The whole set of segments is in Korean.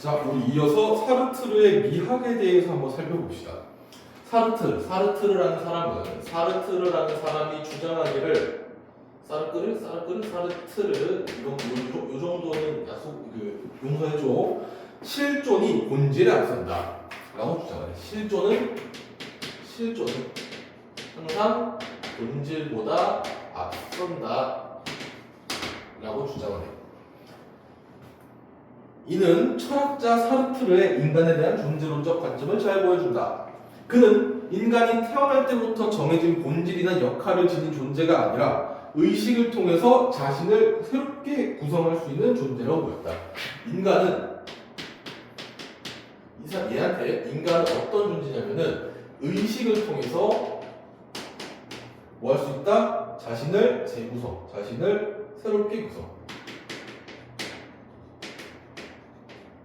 자, 우리 이어서 사르트르의 미학에 대해서 한번 살펴봅시다. 사르트르라는 사람이 주장하기를 사르트르 요 정도는 약속 용서해줘. 실존이 본질에 앞선다라고 주장해. 실존은 항상 본질보다 앞선다라고 주장을 해. 이는 철학자 사르트르의 인간에 대한 존재론적 관점을 잘 보여준다. 그는 인간이 태어날 때부터 정해진 본질이나 역할을 지닌 존재가 아니라 의식을 통해서 자신을 새롭게 구성할 수 있는 존재라고 보였다. 인간은 어떤 존재냐면은 의식을 통해서 뭐 할 수 있다? 자신을 새롭게 구성.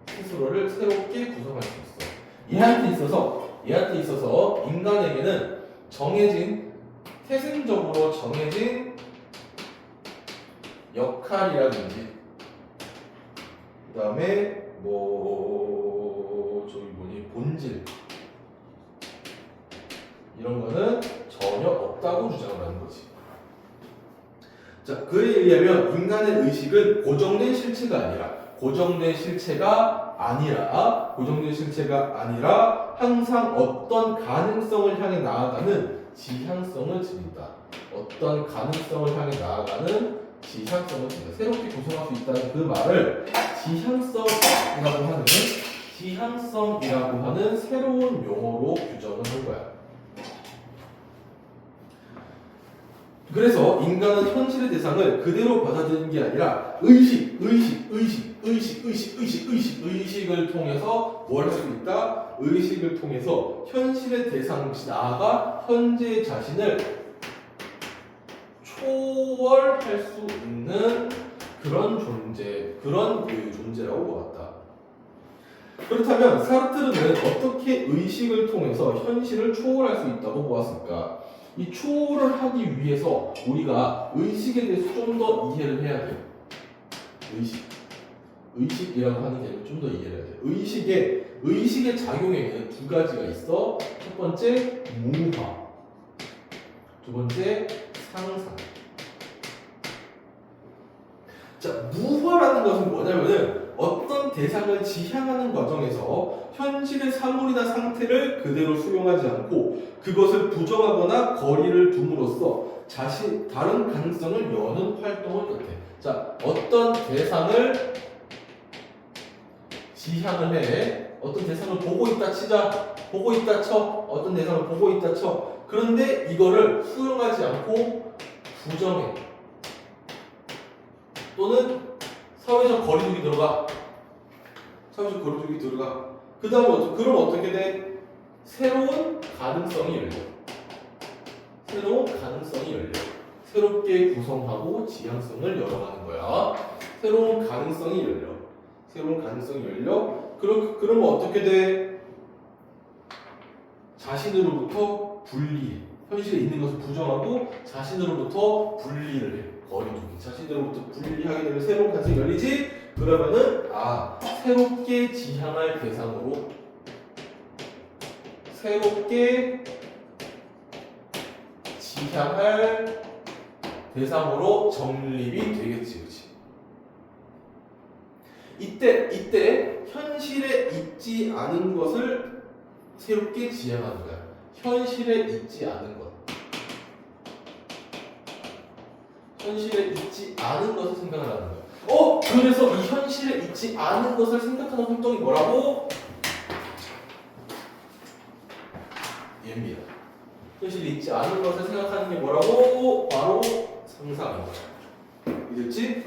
스스로를 새롭게 구성할 수 있어. 얘한테 있어서 인간에게는 태생적으로 정해진 역할이라든지, 그 다음에 본질, 이런 거는 전혀 없다고 주장을 하는 거지. 자, 그에 의하면 인간의 의식은 고정된 실체가 아니라 항상 어떤 가능성을 향해 나아가는 지향성을 지닌다. 새롭게 구성할 수 있다는 그 말을 지향성이라고 하는 새로운 용어로 규정을 한 거야. 그래서 인간은 현실의 대상을 그대로 받아들이는 게 아니라 의식을 통해서 뭘 할 수 있다? 의식을 통해서 현실의 대상, 나아가 현재의 자신을 초월할 수 있는 그런 존재라고 보았다. 그렇다면 사르트르는 어떻게 의식을 통해서 현실을 초월할 수 있다고 보았을까? 이 초월을 하기 위해서 우리가 의식에 대해서 좀 더 이해를 해야 돼. 의식이라고 하는 개념을 좀 더 이해를 해야 돼. 의식의 작용에는 두 가지가 있어. 첫 번째 무화, 두 번째 상상. 자, 무화라는 것은 뭐냐면은 어떤 대상을 지향하는 과정에서 현실의 사물이나 상태를 그대로 수용하지 않고 그것을 부정하거나 거리를 둠으로써 다른 가능성을 여는 활동을 뜻해. 자, 어떤 대상을 지향을 해. 어떤 대상을 보고 있다 치자. 보고 있다 쳐. 어떤 대상을 보고 있다 쳐. 그런데 이거를 수용하지 않고 부정해. 또는 사회적 거리두기 들어가. 그 다음에 그럼 어떻게 돼? 새로운 가능성이 열려. 새롭게 구성하고 지향성을 열어가는 거야. 새로운 가능성이 열려. 그러면 어떻게 돼? 자신으로부터 분리해. 현실에 있는 것을 부정하고 자신으로부터 분리를 해. 거리두기. 자신으로부터 분리하게 되면 새로운 가능성이 열리지? 그러면은 새롭게 지향할 대상으로 정립이 되겠지, 그렇지? 이때 현실에 있지 않은 것을 새롭게 지향하는 거야. 현실에 있지 않은 것을 생각을 하는 거야. 그래서 이 현실에 있지 않은 것을 생각하는 활동이 뭐라고? 얘입니다. 현실에 있지 않은 것을 생각하는 게 뭐라고? 바로 상상인 거야. 이랬지?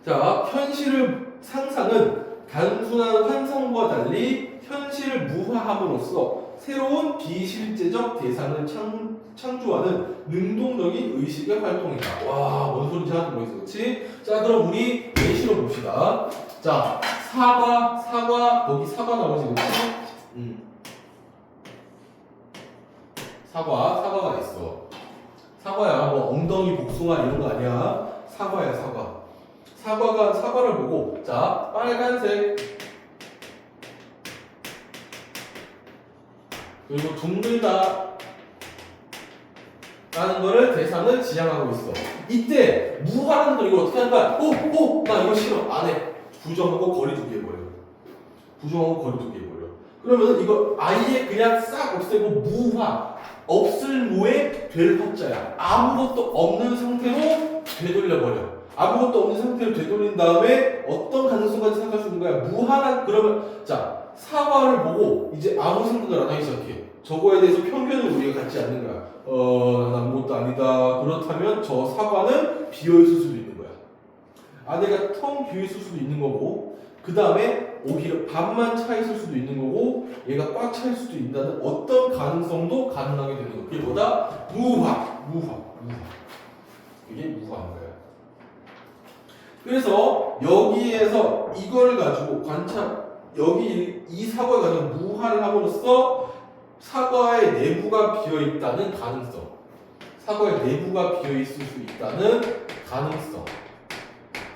자, 상상은 단순한 환상과 달리 현실을 무화함으로써 새로운 비실제적 대상을 창조하는 능동적인 의식의 활동이다. 와, 뭔 소리인지 하나도 모르겠어, 그렇지? 자, 그럼 우리 예시로 봅시다. 자, 거기 사과 나오지, 그렇지? 사과가 있어. 사과야, 뭐 엉덩이 복숭아 이런 거 아니야. 사과야. 사과를 보고 자 빨간색 그리고 둥글다 라는 거를 대상을 지향하고 있어. 이때 무화라는 걸 이걸 어떻게 하는 거야? 나 이거 싫어. 안 해. 부정하고 거리 두기 해버려. 부정하고 거리 두기 해버려. 그러면 이거 아예 그냥 싹 없애고 무화. 없을 무에 될 화자야. 아무것도 없는 상태로 되돌려버려. 아무것도 없는 상태로 되돌린 다음에 어떤 가능성까지 생각할 수 있는 거야? 무화란 그러면 자 사과를 보고 이제 아무 생각을 안 하기 시작해. 저거에 대해서 편견을 우리가 갖지 않는 거야. 난 아무것도 아니다. 그렇다면 저 사과는 비어있을 수도 있는 거야. 안에가 텅 비어있을 수도 있는 거고, 그 다음에 오히려 반만 차있을 수도 있는 거고, 얘가 꽉 차일 수도 있다는 어떤 가능성도 가능하게 되는 거야. 그게 뭐다? 무화. 이게 무화인 거야. 그래서 여기에서 이걸 가지고 여기 이 사과를 가지고 무화를 함으로써 사과의 내부가 비어있다는 가능성, 사과의 내부가 비어있을 수 있다는 가능성,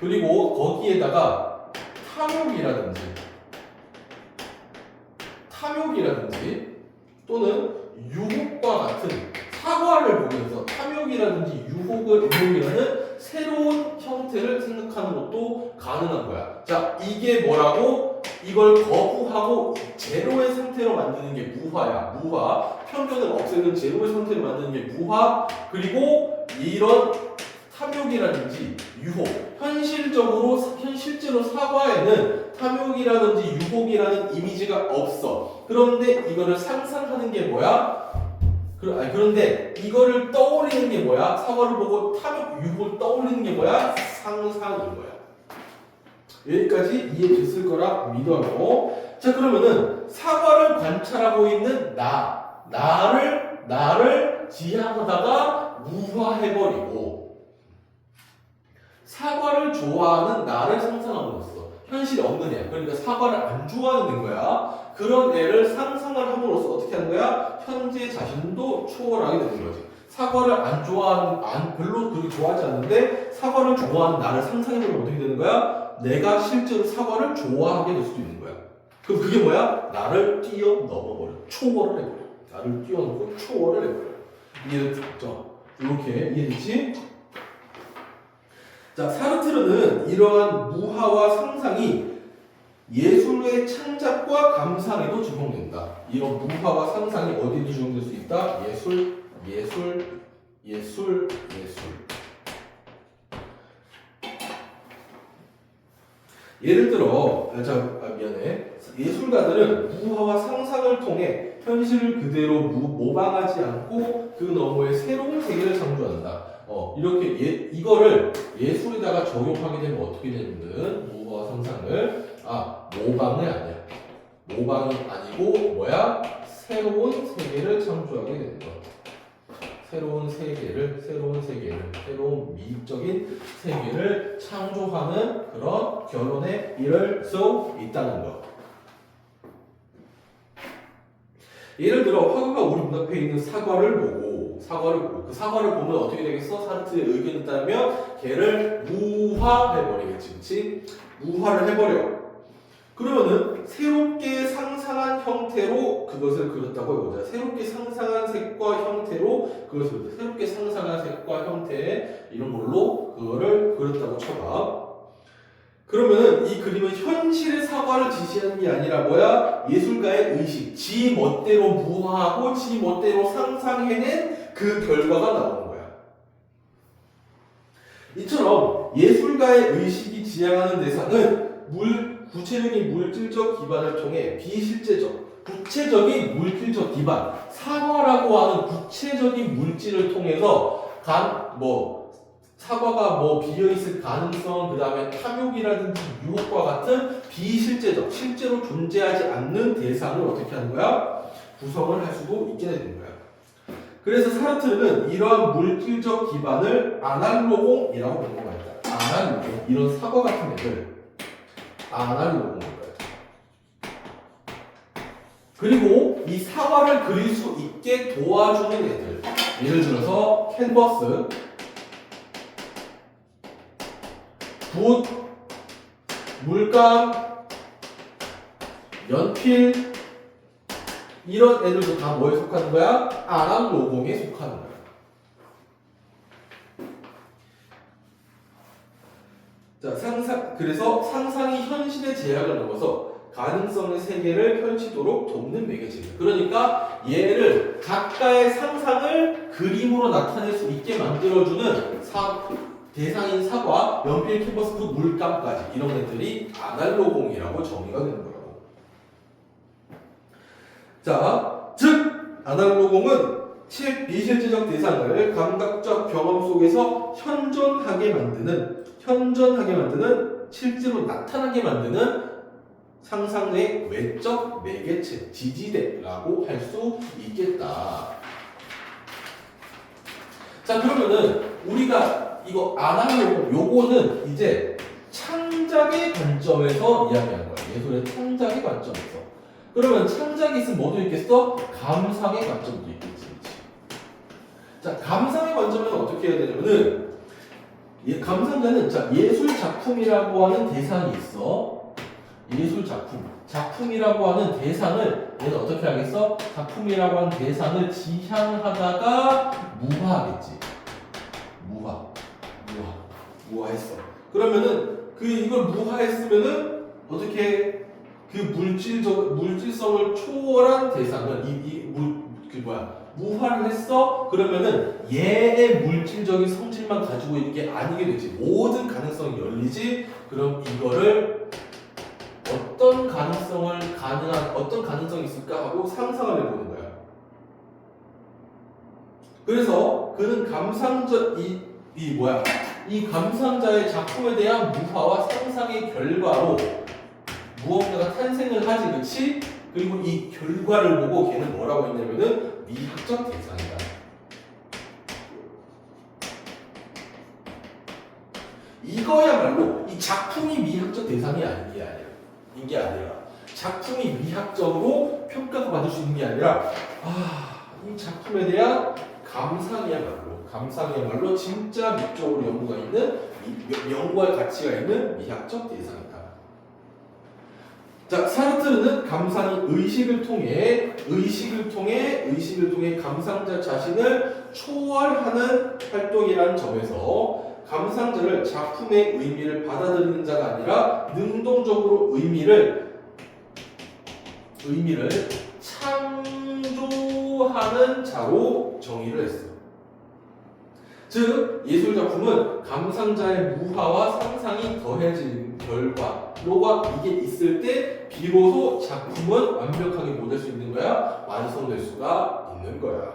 그리고 거기에다가 탐욕이라든지 또는 유혹과 같은 사과를 보면서 탐욕이라든지 유혹이라는 새로운 형태를 생각하는 것도 가능한 거야. 자, 이게 뭐라고? 이걸 거부하고 제로의 상태로 만드는 게 무화야. 무화. 편견을 없애는 제로의 상태로 만드는 게 무화. 그리고 이런 탐욕이라든지 유혹. 실제로 사과에는 탐욕이라든지 유혹이라는 이미지가 없어. 그런데 이거를 상상하는 게 뭐야? 그런데 이거를 떠올리는 게 뭐야? 사과를 보고 탐욕, 유혹을 떠올리는 게 뭐야? 상상인 거야. 여기까지 이해됐을 거라 믿어요. 자, 그러면은 사과를 관찰하고 있는 나를 지향하다가 무화해버리고 사과를 좋아하는 나를 상상하고 있어. 현실에 없는 애. 그러니까 사과를 안 좋아하는 거야. 그런 애를 상상을 함으로써 어떻게 하는 거야? 현재 자신도 초월하게 되는 거지. 사과를 별로 그렇게 좋아하지 않는데 사과를 좋아하는 나를 상상해보면 어떻게 되는 거야? 내가 실제로 사과를 좋아하게 될 수도 있는 거야. 그럼 그게 뭐야? 나를 뛰어넘어버려. 초월을 해버려. 나를 뛰어넘고 초월을 해버려. 이해됐죠? 이렇게 이해됐지? 자, 사르트르는 이러한 무화와 상상이 예술의 창작과 감상에도 적용된다. 이런 무화와 상상이 어디도 적용될 수 있다? 예술. 예를 들어, 미안해. 예술가들은 무화와 상상을 통해 현실을 그대로 모방하지 않고 그 너머에 새로운 세계를 창조한다. 이렇게 이거를 예술에다가 적용하게 되면 어떻게 되는 무화와 상상을 모방이 아니야. 모방이 아니고 뭐야? 새로운 세계를 창조하게 되는 거야. 새로운 미적인 세계를 창조하는 그런 결론에 이를 수 있다는 거. 예를 들어 화가가 우리 문 앞에 있는 사과를 보고 그 사과를 보면 어떻게 되겠어? 사르트의 의견에 따르면 걔를 무화해버리겠지, 그렇지? 무화를 해버려. 그러면은 새롭게 상상한 형태로 그것을 그렸다고 해보자. 새롭게 상상한 색과 형태로 그것을 새롭게 상상한 색과 형태 이런 걸로 그거를 그렸다고 쳐봐. 그러면은 이 그림은 현실의 사과를 지시하는 게 아니라 뭐야? 예술가의 의식, 지 멋대로 무화하고 지 멋대로 상상해낸 그 결과가 나오는 거야. 이처럼 예술가의 의식이 지향하는 대상은 구체적인 물질적 기반을 통해 비실제적, 구체적인 물질적 기반, 사과라고 하는 구체적인 물질을 통해서 사과가 비어있을 가능성, 그 다음에 탐욕이라든지 유혹과 같은 비실제적, 실제로 존재하지 않는 대상을 어떻게 하는 거야? 구성을 할 수도 있게 되는 거야. 그래서 사르트르는 이러한 물질적 기반을 아날로공이라고 명명합니다. 아날로공, 이런 사과 같은 애들 아날로공인 거야. 그리고 이 사과를 그릴 수 있게 도와주는 애들, 예를 들어서 캔버스, 붓, 물감, 연필 이런 애들도 다 뭐에 속하는 거야? 아날로공에 속하는 거야. 자, 그래서 상상이 현실의 제약을 넘어서 가능성의 세계를 펼치도록 돕는 매개체입니다. 그러니까 얘를 작가의 상상을 그림으로 나타낼 수 있게 만들어주는 대상인 사과, 연필, 캔버스, 붓, 물감까지 이런 애들이 아날로공이라고 정의가 되는 거라고. 자, 즉 아날로공은 비실제적 대상을 감각적 경험 속에서 현존하게 만드는 실제로 나타나게 만드는 상상의 외적 매개체, 지지대라고 할 수 있겠다. 자, 그러면은 우리가 이거 아날로그 요거는 이제 창작의 관점에서 이야기하는 거야. 예술의 창작의 관점에서. 그러면 창작이 있으면 뭐도 있겠어? 감상의 관점도 있겠지. 자, 감상의 관점에는 어떻게 해야 되냐면은 감상자는 자, 예술 작품이라고 하는 대상이 있어. 예술 작품이라고 하는 대상을 얘는 어떻게 하겠어? 작품이라고 하는 대상을 지향하다가 무화하겠지. 무화했어. 그러면은 이걸 무화했으면은 어떻게 그 물질성을 초월한 대상을 무화를 했어? 그러면은 얘의 물질적인 성질만 가지고 있는 게 아니게 되지. 모든 가능성이 열리지. 그럼 이거를 어떤 가능성이 있을까 하고 상상을 해보는 거야. 그래서 그는 이 감상자의 작품에 대한 무화와 상상의 결과로 무언가가 탄생을 하지, 그치? 그리고 이 결과를 보고 걔는 뭐라고 했냐면은 미학적 대상이다. 이거야말로 이 작품이 미학적 대상이 아닌 게 아니라 작품이 미학적으로 평가가 받을 수 있는 게 아니라 이 작품에 대한 감상이야말로 진짜 미적으로 연구가 있는 연구할 가치가 있는 미학적 대상이다. 자, 사르트르는 감상이 의식을 통해 감상자 자신을 초월하는 활동이라는 점에서 감상자를 작품의 의미를 받아들이는 자가 아니라 능동적으로 의미를 창조하는 자로 정의를 했어. 즉 예술작품은 감상자의 무화와 상상이 더해진 결과로가 이게 있을 때 비로소 작품은 완벽하게 뭐 될 수 있는 거야? 완성될 수가 있는 거야.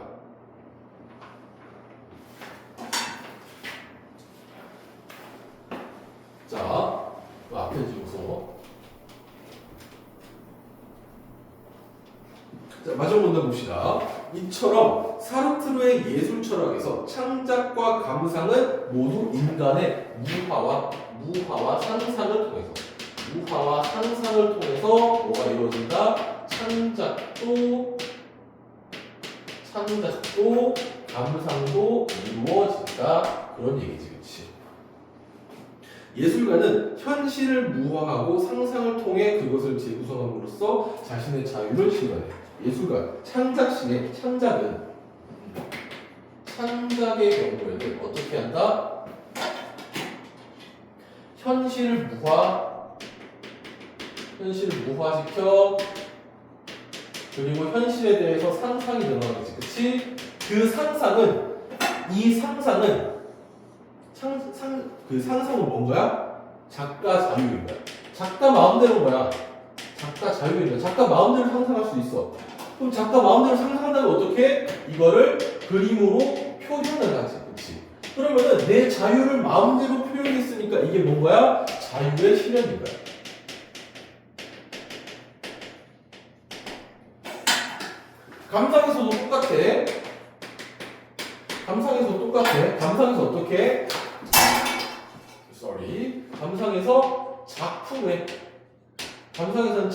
자, 앞에 지우서 자, 마지막 문단 봅시다. 이처럼 사르트르의 예술 철학에서 창작과 감상은 모두 인간의 무화와 상상을 통해서 뭐가 이루어진다? 창작도 감상도 이루어진다. 그런 얘기지, 그렇지? 예술가는 현실을 무화하고 상상을 통해 그것을 재구성함으로써 자신의 자유를 실현해. 예술가 창작의 경우에는 어떻게 한다? 현실을 무화시켜 그리고 현실에 대해서 상상이 늘어나겠지, 그치? 그 상상은 뭔 거야? 작가 자유인 거야. 작가 마음대로 뭐야? 작가 자유인 거야. 작가 마음대로 상상할 수 있어. 그럼 작가 마음대로 상상한다면 어떻게? 이거를 그림으로 표현을 하지, 그치? 그러면은 내 자유를 마음대로 표현했으니까 이게 뭔 거야? 자유의 실현인 거야. 감상에서도 똑같아. 감상에서 어떻게? 감상에서는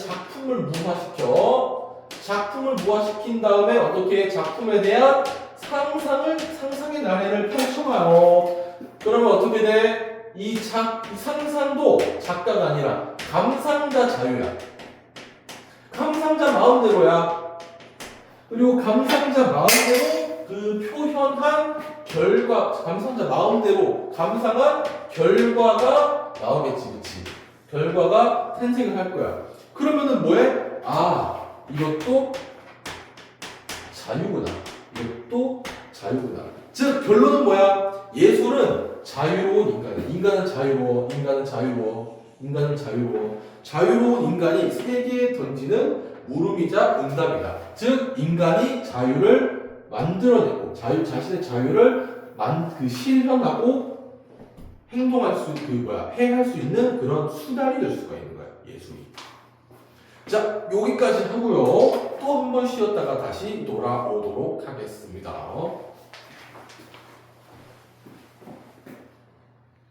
작품을 무화시킨 다음에 어떻게 작품에 대한 상상의 나래를 펼쳐가요. 그러면 어떻게 돼? 이 상상도 작가가 아니라 감상자 자유야. 감상자 마음대로야. 그리고 감상자 마음대로 그 표현한 결과, 감상자 마음대로 감상한 결과가 나오겠지, 그치? 결과가 탄생을 할 거야. 그러면은 뭐해? 아, 이것도 자유구나. 이것도 자유구나. 즉 결론은 뭐야? 예술은 자유로운 인간이야. 인간은 자유로워. 인간은 자유로워. 인간은 자유로워. 자유로운 인간이 세계에 던지는 물음이자 응답이다. 즉 인간이 자유를 만들어내고 자신의 자유를 실현하고 행동할 수 행할 수 있는 그런 수단이 될 수가 있는 거야. 예술이. 자, 여기까지 하고요. 또 한 번 쉬었다가 다시 돌아오도록 하겠습니다.